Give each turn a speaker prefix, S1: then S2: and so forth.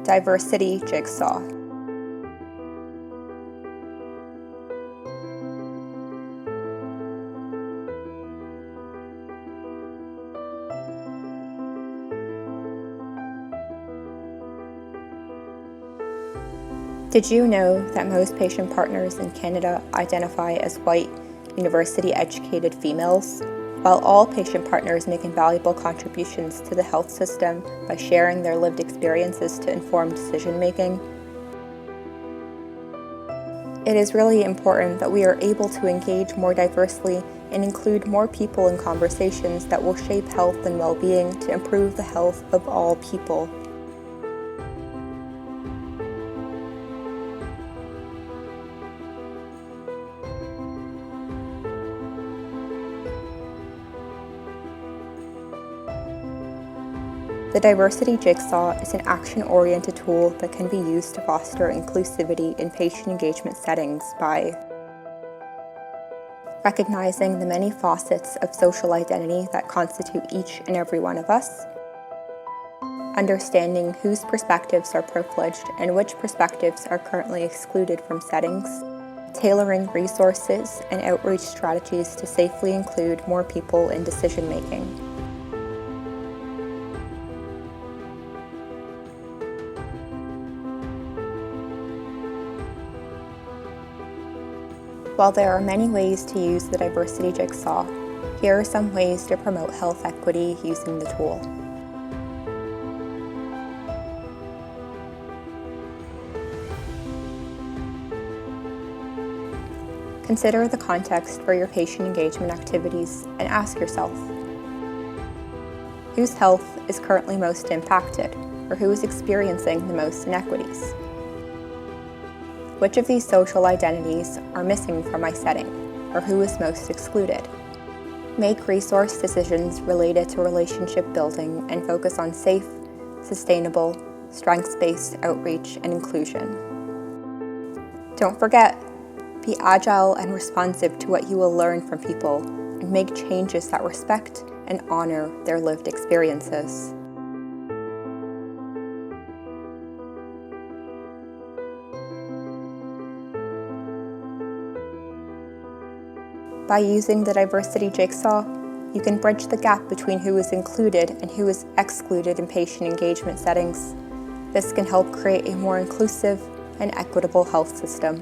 S1: Diversity Jigsaw. Did you know that most patient partners in Canada identify as white, university-educated females? While all patient partners make invaluable contributions to the health system by sharing their lived experiences to inform decision-making, it is really important that we are able to engage more diversely and include more people in conversations that will shape health and well-being to improve the health of all people. The Diversity Jigsaw is an action-oriented tool that can be used to foster inclusivity in patient engagement settings by recognizing the many facets of social identity that constitute each and every one of us, understanding whose perspectives are privileged and which perspectives are currently excluded from settings, tailoring resources and outreach strategies to safely include more people in decision-making. While there are many ways to use the Diversity Jigsaw, here are some ways to promote health equity using the tool. Consider the context for your patient engagement activities and ask yourself, whose health is currently most impacted, or who is experiencing the most inequities? Which of these social identities are missing from my setting, or who is most excluded? Make resource decisions related to relationship building and focus on safe, sustainable, strengths-based outreach and inclusion. Don't forget, be agile and responsive to what you will learn from people and make changes that respect and honor their lived experiences. By using the Diversity Jigsaw, you can bridge the gap between who is included and who is excluded in patient engagement settings. This can help create a more inclusive and equitable health system.